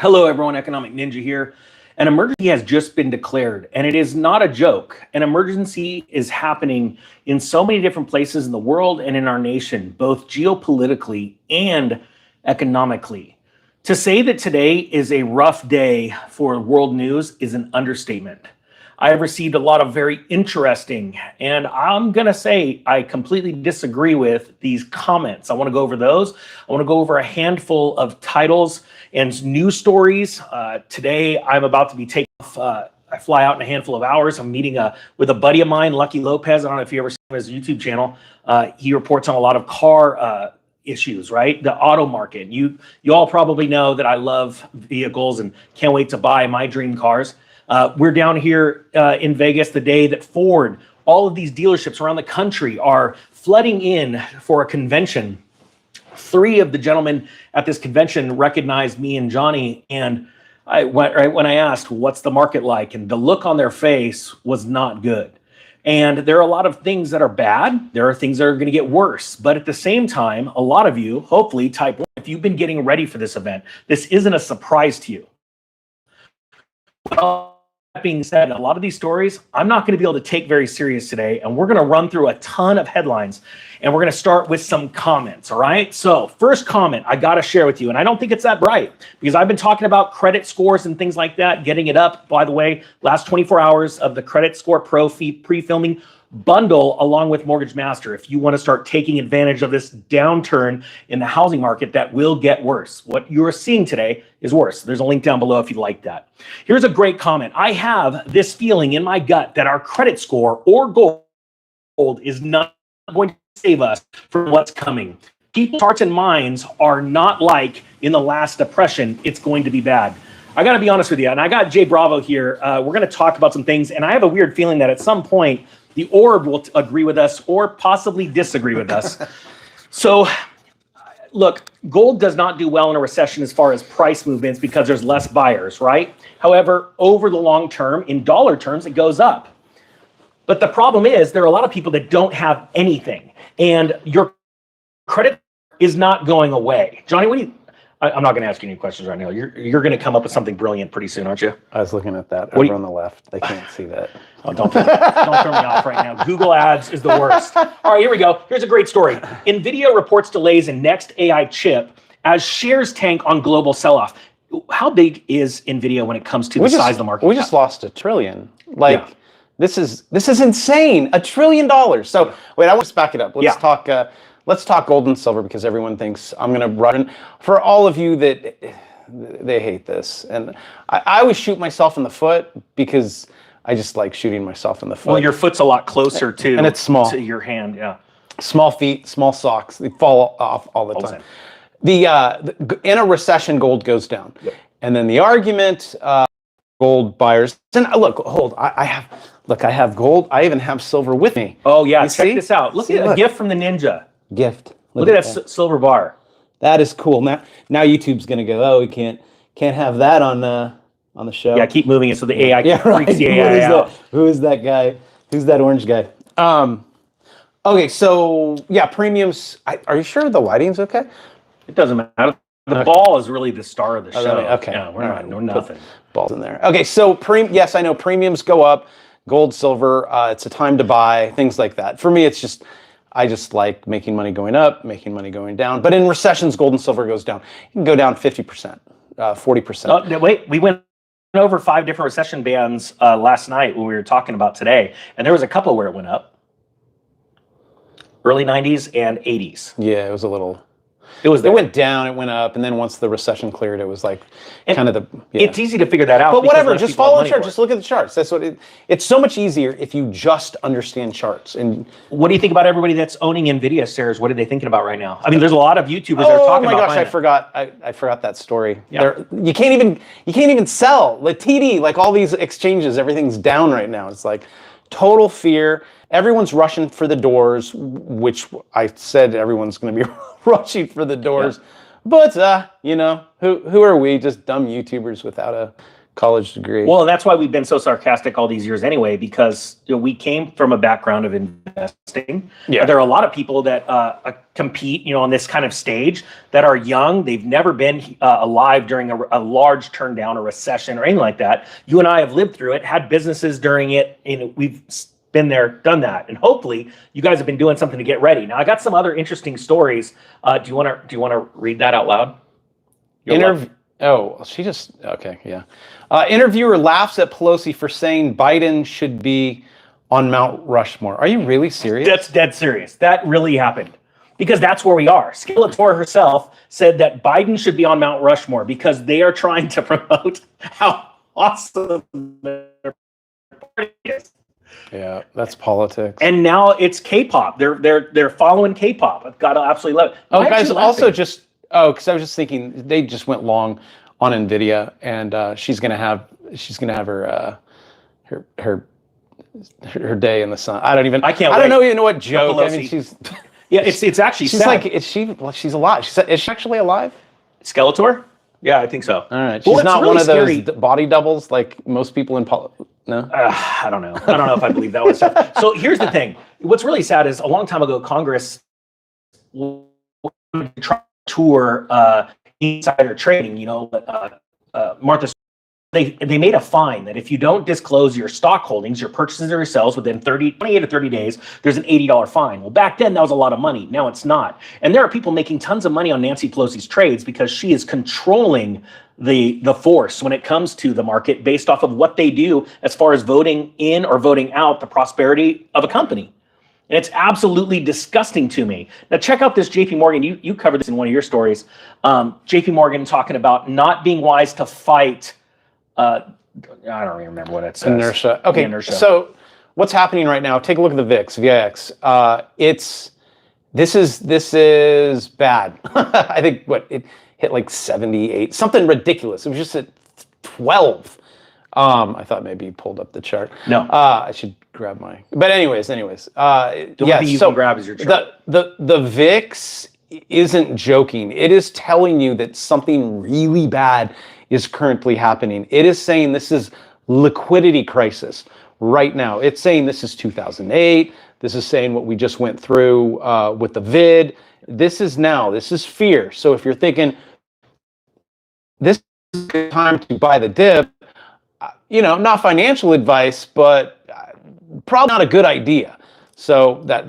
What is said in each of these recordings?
Hello everyone, Economic Ninja here. An emergency has just been declared, and it is not a joke. An emergency is happening in so many different places in the world and in our nation, both geopolitically and economically. To say that today is a rough day for world news is an understatement. I have received a lot of very interesting, and I'm going to say I completely disagree with these comments. I want to go over those. I want to go over a handful of titles and news stories. Today, I'm about to be taking off. I fly out in a handful of hours. I'm meeting with a buddy of mine, Lucky Lopez. I don't know if you ever see his YouTube channel. He reports on a lot of car issues, right? The auto market. You all probably know that I love vehicles and can't wait to buy my dream cars. We're down here in Vegas the day that Ford, all of these dealerships around the country are flooding in for a convention. 3 of the gentlemen at this convention recognized me and Johnny, and when I asked, what's the market like? And the look on their face was not good. And there are a lot of things that are bad. There are things that are going to get worse. But at the same time, a lot of you, hopefully type 1, if you've been getting ready for this event, this isn't a surprise to you. Well, that being said, a lot of these stories, I'm not going to be able to take very serious today, and we're going to run through a ton of headlines, and we're going to start with some comments, all right? So first comment I got to share with you, and I don't think it's that bright, because I've been talking about credit scores and things like that, getting it up. By the way, last 24 hours of the Credit Score Pro pre-filming bundle along with Mortgage Master if you want to start taking advantage of this downturn in the housing market that will get worse. What you're seeing today is worse. There's a link down below if you like that. Here's a great comment. I have this feeling in my gut that our credit score or gold is not going to save us from what's coming. People's hearts and minds are not like in the last depression. It's going to be bad. I got to be honest with you, and I got Jay Bravo here. We're going to talk about some things, and I have a weird feeling that at some point the orb will agree with us or possibly disagree with us. So look, gold does not do well in a recession as far as price movements because there's less buyers, right? However, over the long term, in dollar terms, it goes up. But the problem is there are a lot of people that don't have anything, and your credit is not going away. Johnny, what do you... I'm not going to ask you any questions right now. You're going to come up with something brilliant pretty soon, aren't you? I was looking at that over on the left. They can't see that. Oh, don't throw me off right now. Google Ads is the worst. All right, here we go. Here's a great story. NVIDIA reports delays in next AI chip as shares tank on global sell-off. How big is NVIDIA when it comes to the size of the market? We just lost $1 trillion. This is insane. $1 trillion. So wait, I want to back it up. Let's talk gold and silver because everyone thinks I'm going to run. For all of you that they hate this, and I always shoot myself in the foot because I just like shooting myself in the foot. Well, your foot's a lot closer to and it's small to your hand. Yeah, small feet, small socks. They fall off all the time. In a recession, gold goes down, and then the argument, gold buyers. And look, I have gold. I even have silver with me. Oh yeah, check this out. Look at a gift from the Ninja. Gift. Look at that silver bar. That is cool. Now YouTube's gonna go, oh, we can't have that on the show. Yeah, keep moving it so the AI freaks the AI out. Who is that guy? Who's that orange guy? Okay, so yeah, premiums. Are you sure the lighting's okay? It doesn't matter. The ball is really the star of the show. Okay. Yeah, we're not doing nothing. Balls in there. Okay, so yes, I know premiums go up. Gold, silver. It's a time to buy things like that. For me, I just like making money going up, making money going down. But in recessions, gold and silver goes down. It can go down 50%, 40%. Wait, we went over 5 different recession bands last night when we were talking about today, and there was a couple where it went up. Early 90s and 80s. Yeah, it was a little... It went down, it went up, and then once the recession cleared, it was like kind of the... Yeah. It's easy to figure that out. But whatever, just follow the chart. Just look at the charts. That's what it's so much easier if you just understand charts. And what do you think about everybody that's owning NVIDIA shares? What are they thinking about right now? I mean, there's a lot of YouTubers that are talking about... Oh my gosh, I forgot that story. Yeah. You can't even sell. Like TD, like all these exchanges, everything's down right now. It's like total fear. Everyone's rushing for the doors, which I said everyone's going to be rushing for the doors. Yeah. But, who are we? Just dumb YouTubers without a college degree. Well, that's why we've been so sarcastic all these years anyway, because we came from a background of investing. Yeah. There are a lot of people that compete, on this kind of stage that are young. They've never been alive during a large turn down, a recession, or anything like that. You and I have lived through it, had businesses during it, and we've been there, done that, and hopefully you guys have been doing something to get ready. Now, I got some other interesting stories. Do you want to read that out loud? Oh, she just, okay, yeah. Interviewer laughs at Pelosi for saying Biden should be on Mount Rushmore. Are you really serious? That's dead serious. That really happened. Because that's where we are. Skeletor herself said that Biden should be on Mount Rushmore because they are trying to promote how awesome their party is. Yeah, that's politics. And now it's K-pop. They're following K-pop. I've got to absolutely love it. Oh, guys, also just because I was just thinking they just went long on Nvidia, and she's gonna have her day in the sun. I don't even know what joke. I mean, she's it's actually she's sad. like she's alive. Is she actually alive? Skeletor? Yeah, I think so. All right, she's not really one of those body doubles like most people in No, I don't know. I don't know if I believe that one stuff. So here's the thing. What's really sad is a long time ago, Congress tried to tour insider trading. Martha, they made a fine that if you don't disclose your stock holdings, your purchases or your sales within 28 to 30 days, there's an $80 fine. Well, back then that was a lot of money. Now it's not. And there are people making tons of money on Nancy Pelosi's trades because she is controlling the force when it comes to the market based off of what they do as far as voting in or voting out the prosperity of a company. And it's absolutely disgusting to me. Now, check out this JP Morgan. You covered this in one of your stories. JP Morgan talking about not being wise to fight. I don't even remember what it says. Inertia. Okay, inertia. So what's happening right now? Take a look at the VIX. This is bad. I think it hit like 78, something ridiculous. It was just at 12. I thought maybe you pulled up the chart. No. I should grab but anyways. The only thing you can grab is your chart. The VIX isn't joking. It is telling you that something really bad is currently happening. It is saying this is liquidity crisis right now. It's saying this is 2008. This is saying what we just went through with the vid. This is fear. So if you're thinking this is a good time to buy the dip, not financial advice, but probably not a good idea. So that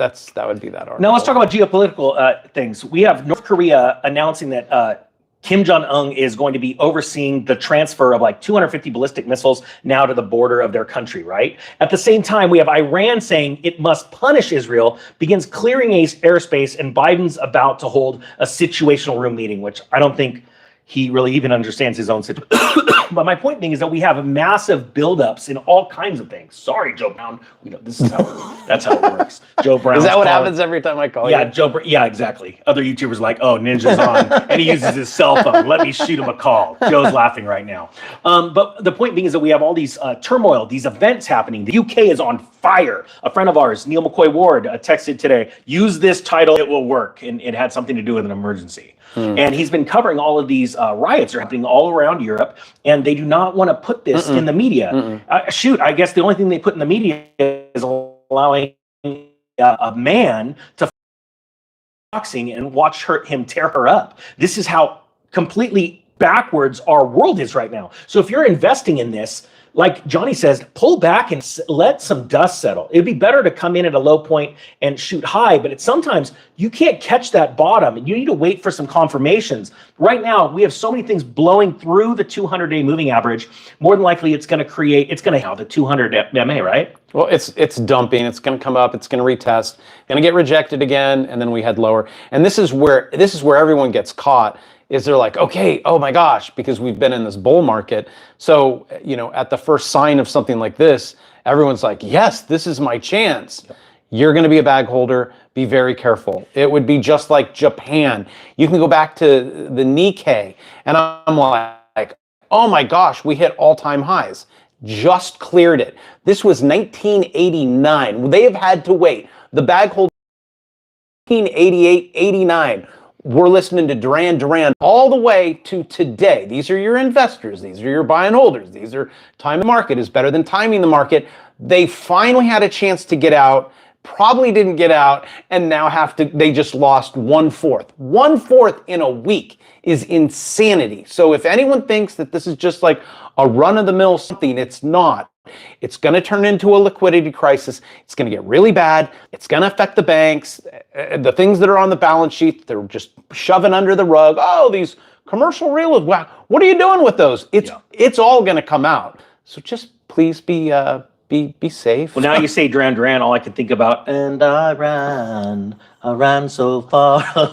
would be that article. Now let's talk about geopolitical things. We have North Korea announcing that Kim Jong-un is going to be overseeing the transfer of like 250 ballistic missiles now to the border of their country, right? At the same time, we have Iran saying it must punish Israel, begins clearing airspace, and Biden's about to hold a situational room meeting, which I don't think he really even understands his own situation. But my point being is that we have massive buildups in all kinds of things. Sorry, Joe Brown. This is that's how it works. Joe Brown. Is that what happens every time I call you? Yeah, exactly. Other YouTubers are like, oh, Ninja's on, and he uses his cell phone. Let me shoot him a call. Joe's laughing right now. But the point being is that we have all these turmoil, these events happening. The UK is on fire. A friend of ours, Neil McCoy Ward, texted today, use this title, it will work. And it had something to do with an emergency. And he's been covering all of these riots are happening all around Europe, and they do not want to put this in the media. I guess the only thing they put in the media is allowing a man to boxing and watch him tear her up. This is how completely backwards our world is right now. So if you're investing in this, like Johnny says, pull back and let some dust settle. It'd be better to come in at a low point and shoot high, but sometimes you can't catch that bottom and you need to wait for some confirmations. Right now, we have so many things blowing through the 200-day moving average. More than likely, it's going to have the 200 MA, right? Well, it's dumping. It's going to come up. It's going to retest. Going to get rejected again, and then we head lower. And this is where everyone gets caught. Is they're like, okay, oh my gosh, because we've been in this bull market. So, at the first sign of something like this, everyone's like, yes, this is my chance. You're going to be a bag holder. Be very careful. It would be just like Japan. You can go back to the Nikkei, and I'm like, oh my gosh, we hit all-time highs. Just cleared it. This was 1989. They have had to wait. The bag holder, 1988, 89. we're listening to Duran Duran all the way to today. These are your investors. These are your buy and holders. These are time the market is better than timing the market. They finally had a chance to get out, probably didn't get out, and now they just lost 1/4. 1/4 in a week is insanity. So if anyone thinks that this is just like a run-of-the-mill something, it's not. It's going to turn into a liquidity crisis. It's going to get really bad. It's going to affect the banks, the things that are on the balance sheet. They're just shoving under the rug. Oh, these commercial real estate. Wow, what are you doing with those? It's all going to come out. So just please be safe. Well, now you say Duran Duran, all I can think about, and I ran so far.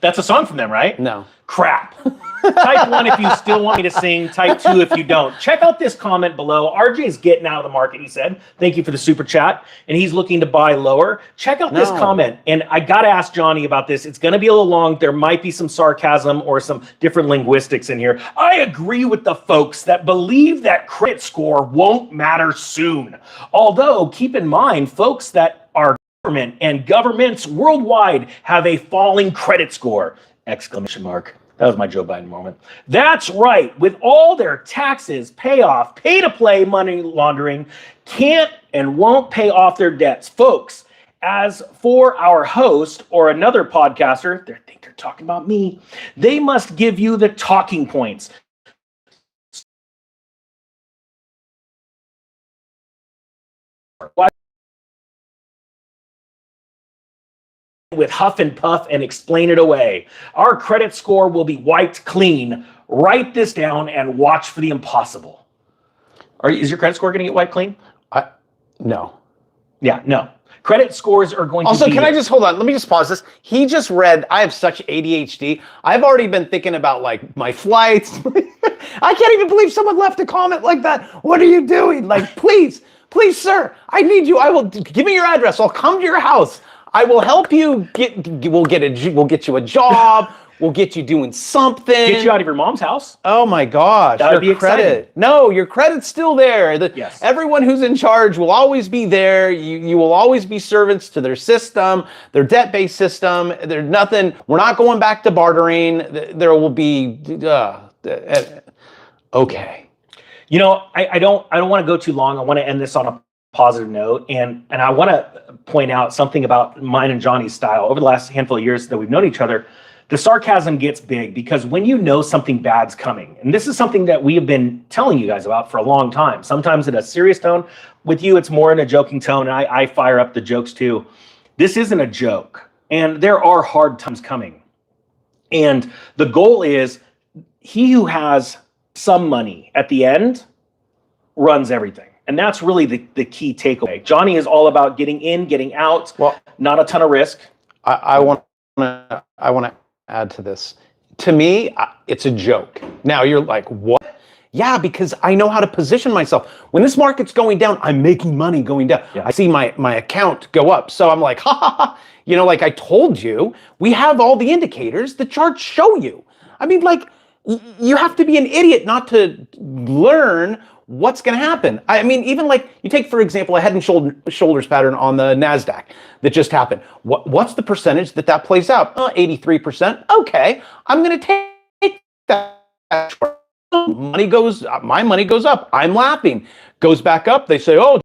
That's a song from them, right? No. Crap. Type 1 if you still want me to sing. Type 2 if you don't. Check out this comment below. RJ's getting out of the market, he said. Thank you for the super chat. And he's looking to buy lower. Check out this comment. And I got to ask Johnny about this. It's going to be a little long. There might be some sarcasm or some different linguistics in here. I agree with the folks that believe that credit score won't matter soon. Although, keep in mind, folks that are government and governments worldwide have a falling credit score. Exclamation mark. That was my Joe Biden moment. That's right. With all their taxes, payoff, pay-to-play money laundering, can't and won't pay off their debts. Folks, as for our host or another podcaster, they think they're talking about me, they must give you the talking points. With huff and puff and explain it away. Our credit score will be wiped clean. Write this down and watch for the impossible. Is your credit score going to get wiped clean? No. Yeah, no. Credit scores are going to Also, can I just hold on? Let me just pause this. He just read, I have such ADHD. I've already been thinking about like my flights. I can't even believe someone left a comment like that. What are you doing? Like, please, sir, I need you. Give me your address. I'll come to your house. I will help you we'll get you a job. We'll get you doing something. Get you out of your mom's house. Oh my gosh. That would be exciting. No, your credit's still there. Yes. Everyone who's in charge will always be there. You will always be servants to their system, their debt-based system. There's nothing. We're not going back to bartering. There will be okay. You know, I don't want to go too long. I want to end this on a positive note, and I want to point out something about mine and Johnny's style. Over the last handful of years that we've known each other, the sarcasm gets big because when you know something bad's coming, and this is something that we have been telling you guys about for a long time, sometimes in a serious tone. With you, it's more in a joking tone, and I fire up the jokes too. This isn't a joke, and there are hard times coming. And the goal is he who has some money at the end runs everything. And that's really the key takeaway. Johnny is all about getting in, getting out, not a ton of risk. I want to add to this. To me, it's a joke. Now you're like, what? Yeah, because I know how to position myself. When this market's going down, I'm making money going down. Yeah. I see my account go up. So I'm like, ha ha ha. You know, like I told you, we have all the indicators. The charts show you. I mean, like, you have to be an idiot not to learn what's going to happen. I mean, even like you take, for example, a head and shoulders pattern on the NASDAQ that just happened. What's the percentage that plays out? 83%. Okay, I'm going to take that. My money goes up. I'm laughing. Goes back up. They say, oh,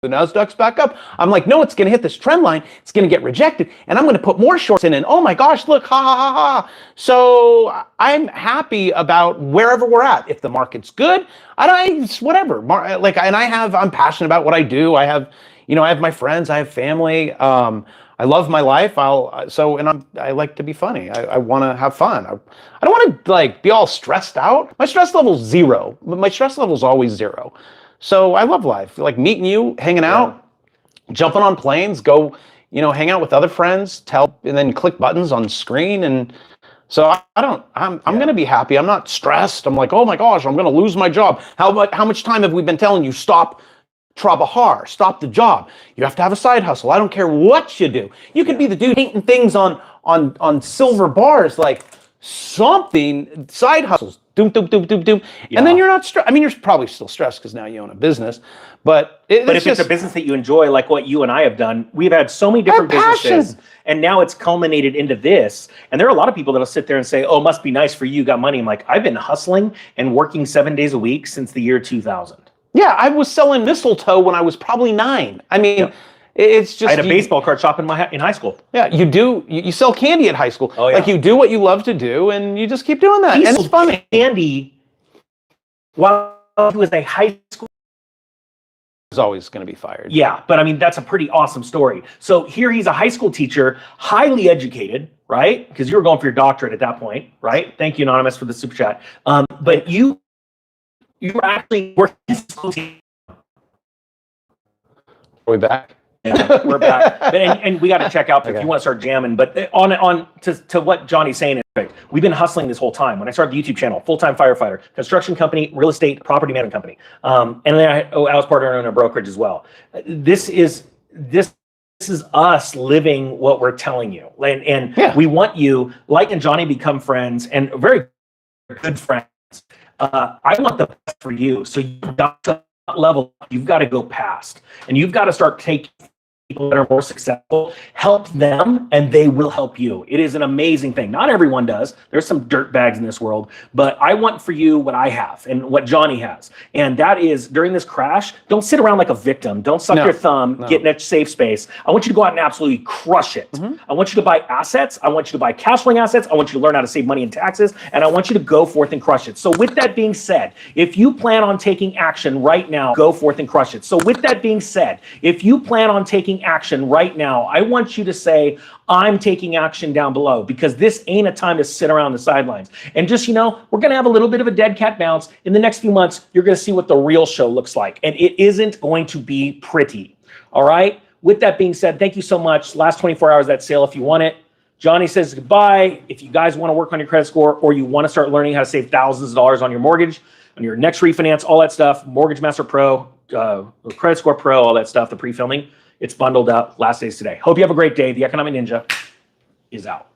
the NASDAQ's back up. I'm like, no, it's going to hit this trend line. It's going to get rejected. And I'm going to put more shorts in. And oh my gosh, look, ha, ha, ha, ha. So I'm happy about wherever we're at. If the market's good, whatever. I'm passionate about what I do. I have my friends, I have family. I love my life. I like to be funny. I want to have fun. I don't want to like be all stressed out. My stress level's 0. My stress level's always 0. So I love life, like meeting you, hanging out, jumping on planes, go, hang out with other friends, and then click buttons on screen. And so I'm going to be happy. I'm not stressed. I'm like, oh my gosh, I'm going to lose my job. How much time have we been telling you, stop Trabahar, stop the job. You have to have a side hustle. I don't care what you do. You could be the dude painting things on silver bars, like something, side hustles. doom, doom, doom, doom, doom. And then you're not stressed. I mean, you're probably still stressed because now you own a business. But if it's a business that you enjoy, like what you and I have done, we've had so many different businesses, and now it's culminated into this. And there are a lot of people that'll sit there and say, oh, it must be nice for you, got money. I'm like, I've been hustling and working 7 days a week since the year 2000. Yeah, I was selling mistletoe when I was probably 9. I mean, it's just... I had a baseball card shop in high school. Yeah, you sell candy at high school. Oh, yeah. Like, you do what you love to do, and you just keep doing that. And it's funny. Candy while he was a high school. Was always going to be fired. Yeah, but I mean, that's a pretty awesome story. So here he's a high school teacher, highly educated, right? Because you were going for your doctorate at that point, right? Thank you, Anonymous, for the super chat. But you were actually working as a school teacher. Are we back? Yeah, we're back. And we got to check out if you want to start jamming. But to what Johnny's saying is right. We've been hustling this whole time. When I started the YouTube channel, full-time firefighter, construction company, real estate, property management company. And then I was partner in a brokerage as well. This is us living what we're telling you. And we want you, like and Johnny, become friends and very good friends. I want the best for you. So you've got to level, you've got to go past, and you've got to start taking people that are more successful, help them, and they will help you. It is an amazing thing. Not everyone does. There's some dirt bags in this world, but I want for you what I have and what Johnny has. And that is, during this crash, don't sit around like a victim. Don't suck your thumb, get in a safe space. I want you to go out and absolutely crush it. I want you to buy assets. I want you to buy cash flowing assets. I want you to learn how to save money in taxes, and I want you to go forth and crush it. So with that being said, if you plan on taking action right now, go forth and crush it. So with that being said, if you plan on taking action right now, I want you to say, I'm taking action down below, because this ain't a time to sit around the sidelines. And just, we're going to have a little bit of a dead cat bounce. In the next few months, you're going to see what the real show looks like. And it isn't going to be pretty. All right. With that being said, thank you so much. Last 24 hours, that sale, if you want it. Johnny says goodbye. If you guys want to work on your credit score, or you want to start learning how to save thousands of dollars on your mortgage, on your next refinance, all that stuff, Mortgage Master Pro, Credit Score Pro, all that stuff, the pre-filming, it's bundled up. Last days today. Hope you have a great day. The Economic Ninja is out.